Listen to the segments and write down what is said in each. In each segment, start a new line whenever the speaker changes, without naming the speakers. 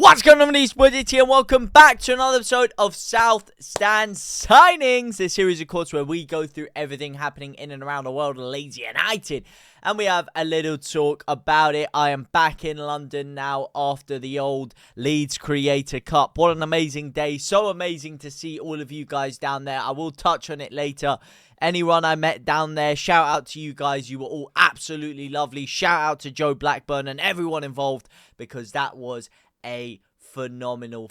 What's going on, Muniz here, and welcome back to another episode of South Stand Signings, this series, of course, where we go through everything happening in and around the world of Leeds United, and we have a little talk about it. I am back in London now after the old Leeds Creator Cup. What an amazing day, so amazing to see all of you guys down there. I will touch on it later. Anyone I met down there, shout out to you guys. You were all absolutely lovely. Shout out to Joe Blackburn and everyone involved, because that was a phenomenal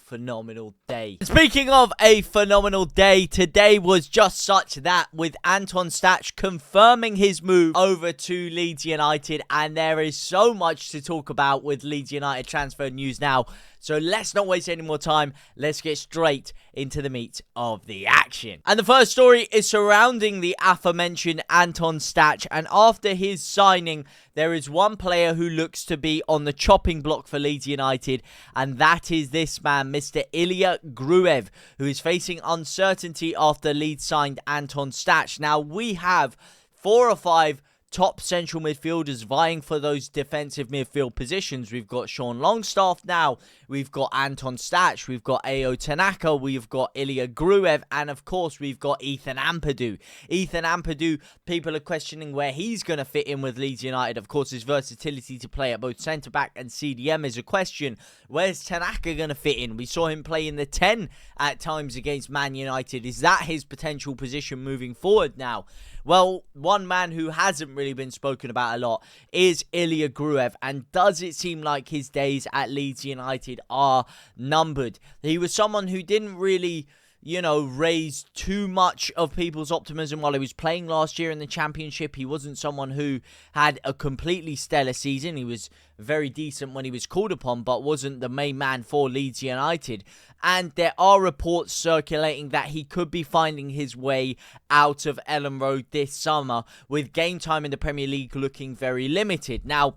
day. Speaking of a phenomenal day, today was just such that, with Anton Stach confirming his move over to Leeds United, and there is so much to talk about with Leeds United transfer news now. So let's not waste any more time. Let's get straight into the meat of the action. And the first story is surrounding the aforementioned Anton Stach. And after his signing, there is one player who looks to be on the chopping block for Leeds United. And that is this man, Mr. Ilia Gruv, who is facing uncertainty after Leeds signed Anton Stach. Now, we have 4 or 5 top central midfielders vying for those defensive midfield positions. We've got Sean Longstaff now, we've got Anton Stach, we've got Ao Tanaka, we've got Ilia Gruv, and of course we've got Ethan Ampadu. Ethan Ampadu, people are questioning where he's going to fit in with Leeds United. Of course, his versatility to play at both centre-back and CDM is a question. Where's Tanaka going to fit in? We saw him play in the 10 at times against Man United. Is that his potential position moving forward now? Well, one man who hasn't really been spoken about a lot is Ilia Gruv, and does it seem like his days at Leeds United are numbered? He was someone who didn't really, raise too much of people's optimism while he was playing last year in the Championship. He wasn't someone who had a completely stellar season. He was very decent when he was called upon, but wasn't the main man for Leeds United. And there are reports circulating that he could be finding his way out of Elland Road this summer, with game time in the Premier League looking very limited. Now,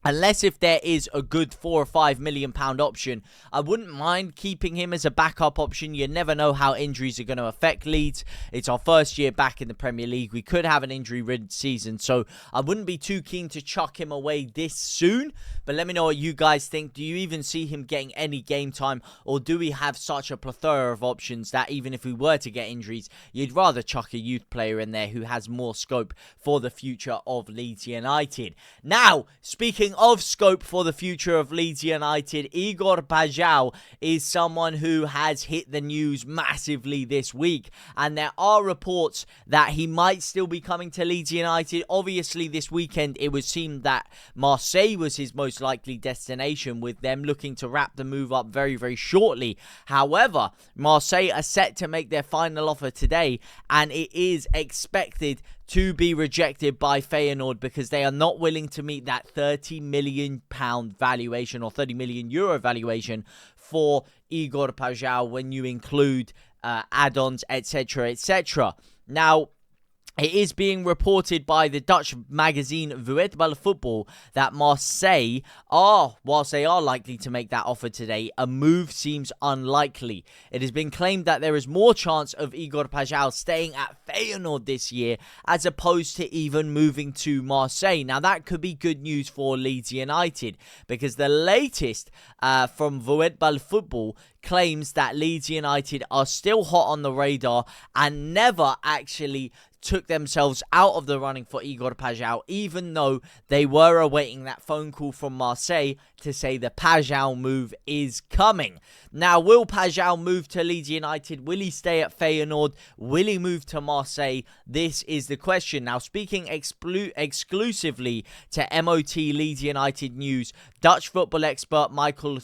unless if there is a good £4 or £5 million option, I wouldn't mind keeping him as a backup option. You never know how injuries are going to affect Leeds. It's our first year back in the Premier League. We could have an injury-ridden season, so I wouldn't be too keen to chuck him away this soon. But let me know what you guys think. Do you even see him getting any game time, or do we have such a plethora of options that even if we were to get injuries, you'd rather chuck a youth player in there who has more scope for the future of Leeds United? Now, speaking of scope for the future of Leeds United, Igor Paixao is someone who has hit the news massively this week, and there are reports that he might still be coming to Leeds United. Obviously, this weekend it was seen that Marseille was his most likely destination, with them looking to wrap the move up very shortly. However, Marseille are set to make their final offer today, and it is expected to be rejected by Feyenoord because they are not willing to meet that £30 million valuation or €30 million valuation for Igor Paixao when you include add-ons, etc. Now, it is being reported by the Dutch magazine Voetbal Football that Marseille whilst they are likely to make that offer today, a move seems unlikely. It has been claimed that there is more chance of Igor Paixao staying at Feyenoord this year as opposed to even moving to Marseille. Now, that could be good news for Leeds United, because the latest from Voetbal Football claims that Leeds United are still hot on the radar and never actually took themselves out of the running for Igor Paixao, even though they were awaiting that phone call from Marseille to say the Paixao move is coming. Now, will Paixao move to Leeds United? Will he stay at Feyenoord? Will he move to Marseille? This is the question. Now, speaking exclusively to MOT Leeds United News, Dutch football expert Michael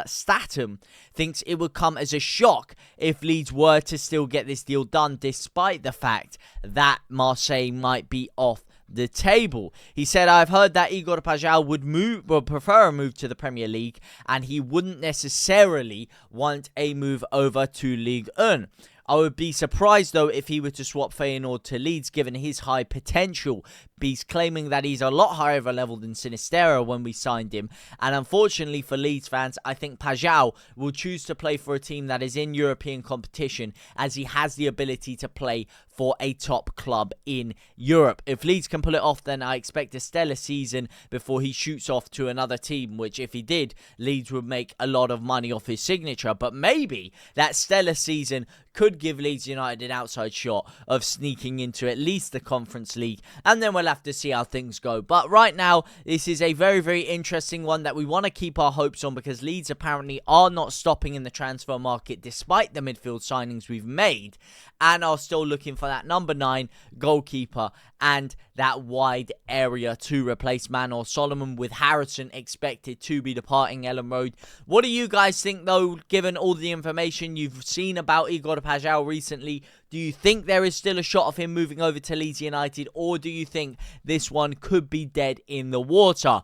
Statham thinks it would come as a shock if Leeds were to still get this deal done, despite the fact that Marseille might be off the table. He said, I've heard that Igor Paixao would prefer a move to the Premier League, and he wouldn't necessarily want a move over to Ligue 1. I would be surprised, though, if he were to swap Feyenoord to Leeds, given his high potential, He's claiming that he's a lot higher of a level than Sinistera when we signed him. And unfortunately for Leeds fans, I think Paixao will choose to play for a team that is in European competition, as he has the ability to play for a top club in Europe. If Leeds can pull it off, then I expect a stellar season before he shoots off to another team, which if he did, Leeds would make a lot of money off his signature. But maybe that stellar season could give Leeds United an outside shot of sneaking into at least the Conference League, and then we'll have to see how things go. But right now, this is a very, very interesting one that we want to keep our hopes on, because Leeds apparently are not stopping in the transfer market despite the midfield signings we've made, and are still looking for that number 9 goalkeeper and that wide area to replace Manor Solomon, with Harrison expected to be departing Elland Road. What do you guys think, though, given all the information you've seen about Igor Paixao recently? Do you think there is still a shot of him moving over to Leeds United, or do you think this one could be dead in the water?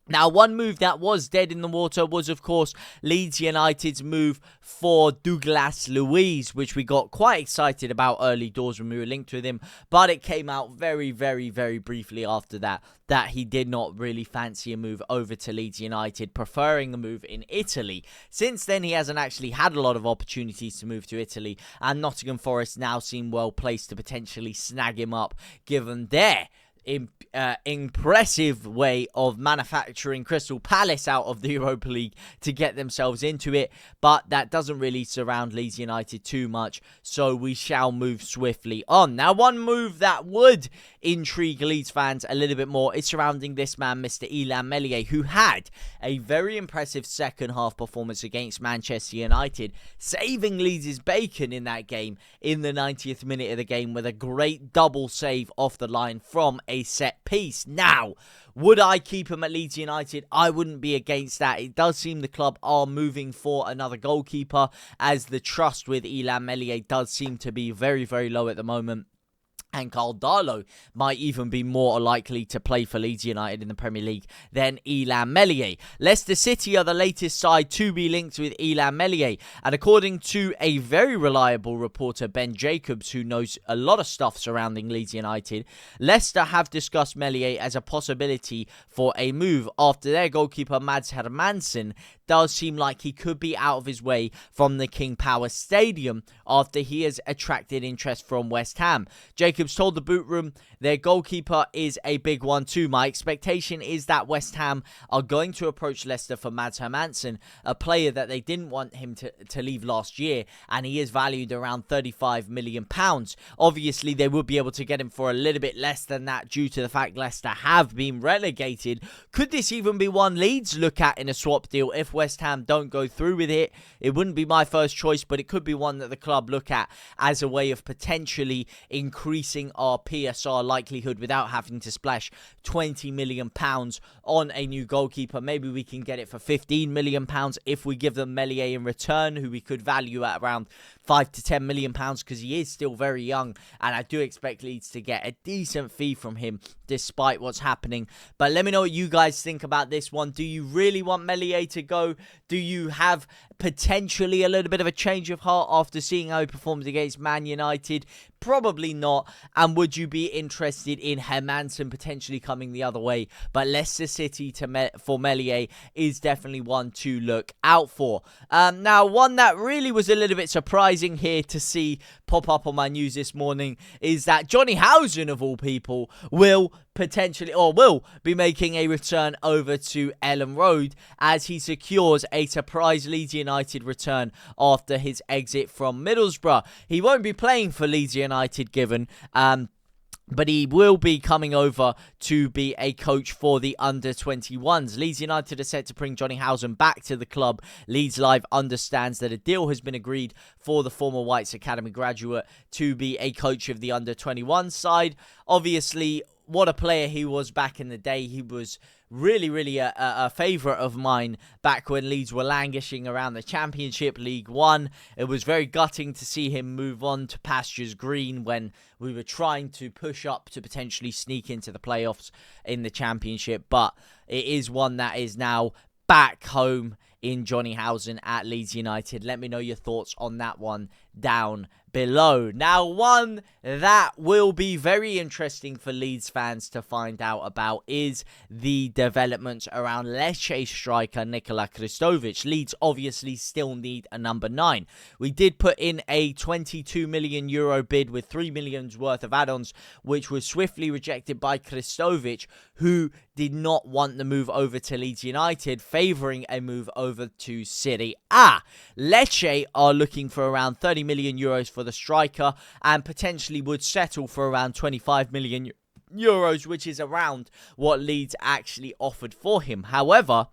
Now, one move that was dead in the water was, of course, Leeds United's move for Douglas Luiz, which we got quite excited about early doors when we were linked with him, but it came out very, very, very briefly after that he did not really fancy a move over to Leeds United, preferring a move in Italy. Since then, he hasn't actually had a lot of opportunities to move to Italy, and Nottingham Forest now seem well placed to potentially snag him up, given their impressive way of manufacturing Crystal Palace out of the Europa League to get themselves into it. But that doesn't really surround Leeds United too much, so we shall move swiftly on. Now, one move that would intrigue Leeds fans a little bit more is surrounding this man, Mr. Illan Meslier, who had a very impressive second half performance against Manchester United, saving Leeds' bacon in that game in the 90th minute of the game with a great double save off the line from a set piece. Now, would I keep him at Leeds United? I wouldn't be against that. It does seem the club are moving for another goalkeeper, as the trust with Illan Meslier does seem to be very, very low at the moment. And Carl Darlow might even be more likely to play for Leeds United in the Premier League than Illan Meslier. Leicester City are the latest side to be linked with Illan Meslier. And according to a very reliable reporter, Ben Jacobs, who knows a lot of stuff surrounding Leeds United, Leicester have discussed Meslier as a possibility for a move after their goalkeeper Mads Hermansen does seem like he could be out of his way from the King Power Stadium after he has attracted interest from West Ham. Jacobs told the Boot Room their goalkeeper is a big one too. My expectation is that West Ham are going to approach Leicester for Mads Hermansen, a player that they didn't want him to leave last year, and he is valued around £35 million. Obviously, they would be able to get him for a little bit less than that due to the fact Leicester have been relegated. Could this even be one Leeds look at in a swap deal if West Ham don't go through with it? It wouldn't be my first choice, but it could be one that the club look at as a way of potentially increasing our PSR likelihood without having to splash £20 million on a new goalkeeper. Maybe we can get it for £15 million if we give them Meslier in return, who we could value at around £5 to £10 million, because he is still very young, and I do expect Leeds to get a decent fee from him despite what's happening. But let me know what you guys think about this one. Do you really want Meslier to go? Do you have potentially a little bit of a change of heart after seeing how he performed against Man United? Probably not. And would you be interested in Hermansen potentially coming the other way? But Leicester City for Meslier is definitely one to look out for. Now, one that really was a little bit surprising here to see pop up on my news this morning is that Johnny Housen, of all people, will be making a return over to Elland Road as he secures a surprise Leeds United return after his exit from Middlesbrough. He won't be playing for Leeds United, given but he will be coming over to be a coach for the under-21s. Leeds United are set to bring Johnny Housen back to the club. JTLive understands that a deal has been agreed for the former Whites Academy graduate to be a coach of the under-21 side. Obviously, what a player he was back in the day. He was really a favourite of mine back when Leeds were languishing around the Championship, League One. It was very gutting to see him move on to pastures green when we were trying to push up to potentially sneak into the playoffs in the Championship. But it is one that is now back home in Johnny Housen at Leeds United. Let me know your thoughts on that one down below. Now, one that will be very interesting for Leeds fans to find out about is the developments around Lecce striker Nikola Chrisovic. Leeds obviously still need a number 9. We did put in a 22 million euro bid with 3 million's worth of add-ons, which was swiftly rejected by Chrisovic, who did not want the move over to Leeds United, favouring a move over to Serie A. Lecce are looking for around 30 million euros for the striker and potentially would settle for around 25 million euros, which is around what Leeds actually offered for him. However,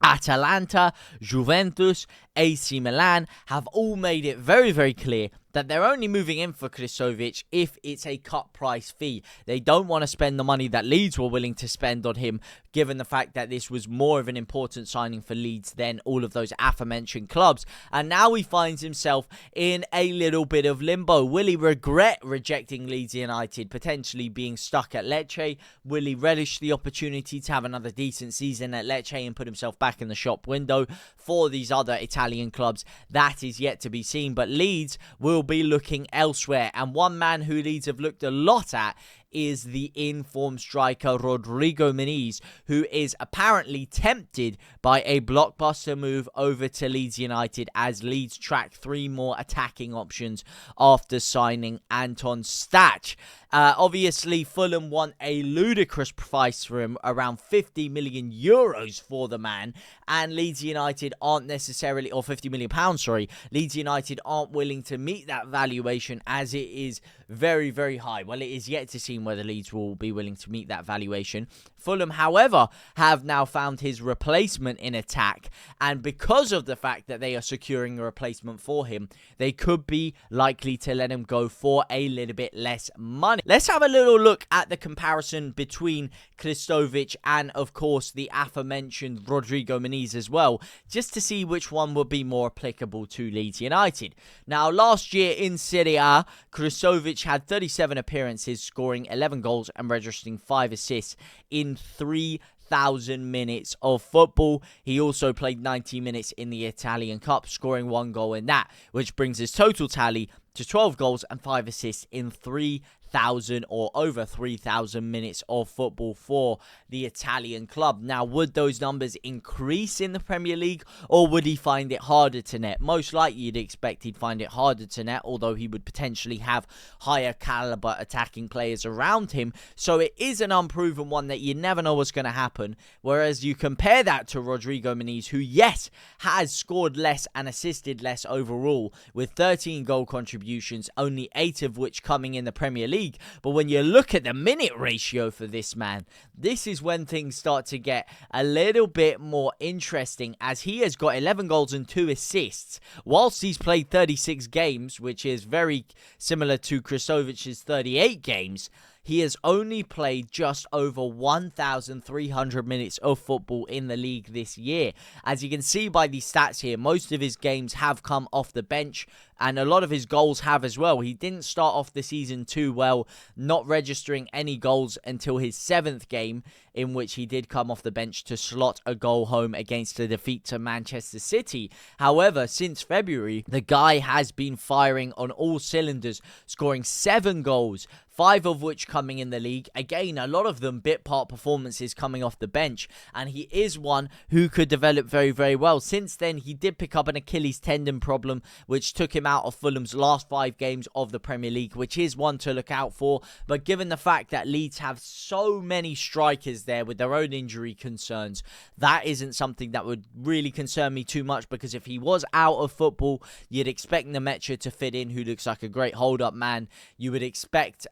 Atalanta, Juventus, AC Milan have all made it very, very clear that they're only moving in for Chrisovic if it's a cut price fee. They don't want to spend the money that Leeds were willing to spend on him, given the fact that this was more of an important signing for Leeds than all of those aforementioned clubs. And now he finds himself in a little bit of limbo. Will he regret rejecting Leeds United, potentially being stuck at Lecce? Will he relish the opportunity to have another decent season at Lecce and put himself back in the shop window for these other Italian clubs? That is yet to be seen, but Leeds will be looking elsewhere. And one man who Leeds have looked a lot at is the in-form striker Rodrigo Manise, who is apparently tempted by a blockbuster move over to Leeds United as Leeds track 3 more attacking options after signing Anton Stach. Obviously, Fulham want a ludicrous price for him, around 50 million euros for the man, and Leeds United aren't necessarily, or 50 million pounds, sorry, Leeds United aren't willing to meet that valuation as it is very, very high. Well, it is yet to see whether Leeds will be willing to meet that valuation. Fulham, however, have now found his replacement in attack, and because of the fact that they are securing a replacement for him, they could be likely to let him go for a little bit less money. Let's have a little look at the comparison between Chrisovic and, of course, the aforementioned Rodrigo Manise as well, just to see which one would be more applicable to Leeds United. Now, last year in Serie A, Chrisovic had 37 appearances, scoring 11 goals and registering 5 assists in 3,000 minutes of football. He also played 90 minutes in the Italian Cup, scoring 1 goal in that, which brings his total tally to 12 goals and 5 assists in 3,000 or over 3,000 minutes of football for the Italian club. Now, would those numbers increase in the Premier League, or would he find it harder to net? Most likely you'd expect he'd find it harder to net, although he would potentially have higher caliber attacking players around him. So it is an unproven one that you never know what's going to happen. Whereas you compare that to Rodrigo Manise, who, yes, has scored less and assisted less overall, with 13 goal contributions, only 8 of which coming in the Premier League. But when you look at the minute ratio for this man, this is when things start to get a little bit more interesting, as he has got 11 goals and 2 assists whilst he's played 36 games, which is very similar to Chrisovic's 38 games. He has only played just over 1,300 minutes of football in the league this year. As you can see by these stats here, most of his games have come off the bench, and a lot of his goals have as well. He didn't start off the season too well, not registering any goals until his 7th game, in which he did come off the bench to slot a goal home against a defeat to Manchester City. However, since February, the guy has been firing on all cylinders, scoring 7 goals, 5 of which coming in the league. Again, a lot of them bit part performances coming off the bench, and he is one who could develop very, very well. Since then, he did pick up an Achilles tendon problem, which took him out of Fulham's last 5 games of the Premier League, which is one to look out for. But given the fact that Leeds have so many strikers there with their own injury concerns, that isn't something that would really concern me too much, because if he was out of football, you'd expect Nemecha to fit in, who looks like a great hold-up man. You would expect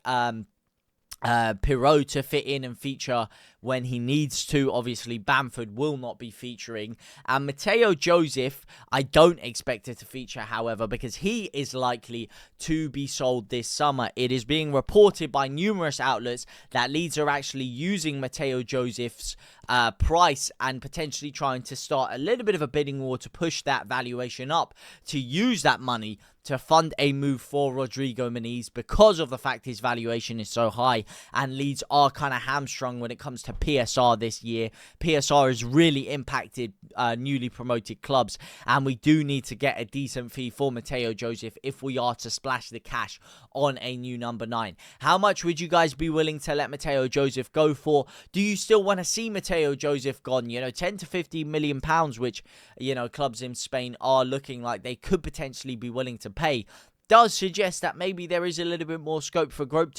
Pirot to fit in and feature when he needs to. Obviously, Bamford will not be featuring. And Mateo Joseph, I don't expect it to feature, however, because he is likely to be sold this summer. It is being reported by numerous outlets that Leeds are actually using Mateo Joseph's price and potentially trying to start a little bit of a bidding war to push that valuation up, to use that money to fund a move for Rodrigo Manise, because of the fact his valuation is so high, and Leeds are kind of hamstrung when it comes to PSR this year. PSR has really impacted newly promoted clubs, and we do need to get a decent fee for Paixao Joseph if we are to splash the cash on a new number 9. How much would you guys be willing to let Paixao Joseph go for? Do you still want to see Paixao Joseph gone? 10 to 50 million pounds, which, clubs in Spain are looking like they could potentially be willing to pay, does suggest that maybe there is a little bit more scope for growth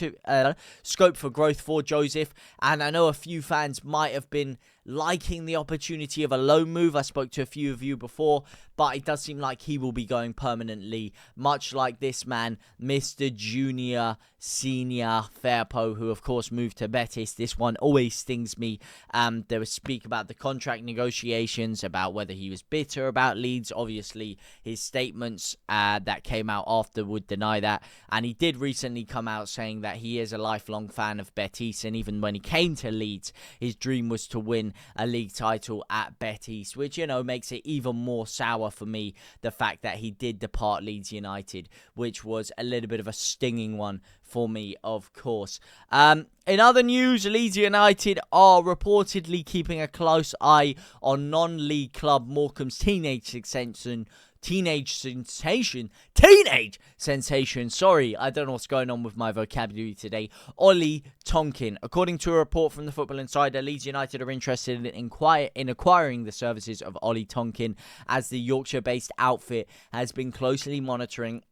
for Joseph. And I know a few fans might have been liking the opportunity of a loan move. I spoke to a few of you before, but it does seem like he will be going permanently, much like this man, Mr. Junior Senior Firpo, who of course moved to Betis. This one always stings me. There was speak about the contract negotiations, about whether he was bitter about Leeds. Obviously, his statements that came out after would deny that, and he did recently come out saying that he is a lifelong fan of Betis, and even when he came to Leeds, his dream was to win a league title at Betis, which, makes it even more sour for me, the fact that he did depart Leeds United, which was a little bit of a stinging one for me, of course. In other news, Leeds United are reportedly keeping a close eye on non-league club Morecambe's teenage sensation. Sorry, I don't know what's going on with my vocabulary today. Ole Tonkin. According to a report from the Football Insider, Leeds United are interested in acquiring the services of Ole Tonkin, as the Yorkshire-based outfit has been closely monitoring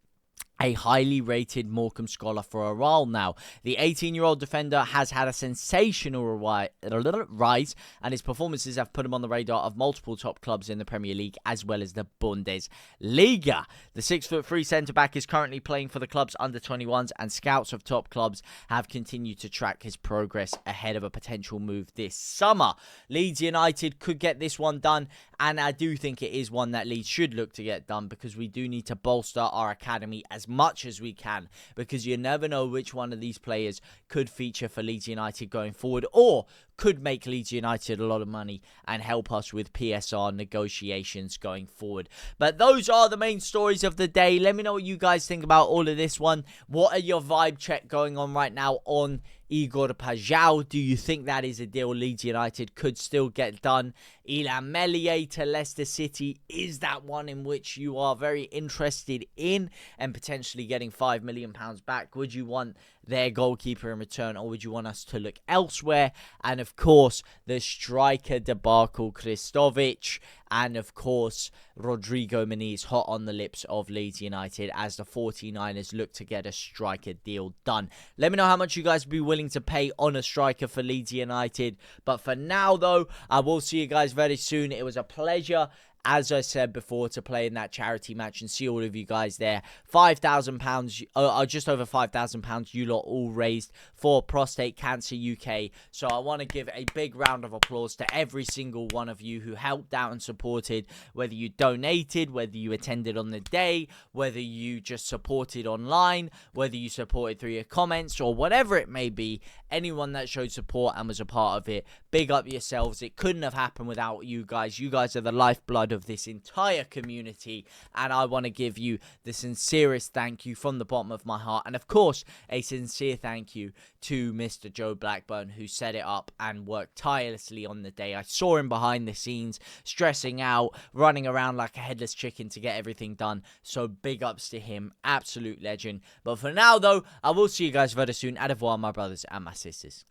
a highly rated Morecambe scholar for a while now. The 18-year-old defender has had a sensational rise, and his performances have put him on the radar of multiple top clubs in the Premier League as well as the Bundesliga. The 6'3" centre-back is currently playing for the club's under-21s, and scouts of top clubs have continued to track his progress ahead of a potential move this summer. Leeds United could get this one done, and I do think it is one that Leeds should look to get done, because we do need to bolster our academy as much as we can, because you never know which one of these players could feature for Leeds United going forward, or could make Leeds United a lot of money and help us with PSR negotiations going forward. But those are the main stories of the day. Let me know what you guys think about all of this one. What are your vibe check going on right now on Igor Paixao? Do you think that is a deal Leeds United could still get done? Illan Meslier to Leicester City, is that one in which you are very interested in and potentially getting £5 million back? Would you want their goalkeeper in return, or would you want us to look elsewhere? And of course, the striker debacle, Chrisovic, and of course, Rodrigo Manise, hot on the lips of Leeds United as the 49ers look to get a striker deal done. Let me know how much you guys would be willing to pay on a striker for Leeds United. But for now, though, I will see you guys very soon. It was a pleasure, as I said before, to play in that charity match and see all of you guys there. £5,000, just over £5,000 you lot all raised for Prostate Cancer UK. So I want to give a big round of applause to every single one of you who helped out and supported, whether you donated, whether you attended on the day, whether you just supported online, whether you supported through your comments, or whatever it may be. Anyone that showed support and was a part of it, big up yourselves. It couldn't have happened without you guys. You guys are the lifeblood of this entire community, and I want to give you the sincerest thank you from the bottom of my heart. And of course, a sincere thank you to Mr. Joe Blackburn, who set it up and worked tirelessly on the day. I saw him behind the scenes, stressing out, running around like a headless chicken to get everything done. So big ups to him, absolute legend. But for now, though, I will see you guys very soon. Au revoir, my brothers and my sisters.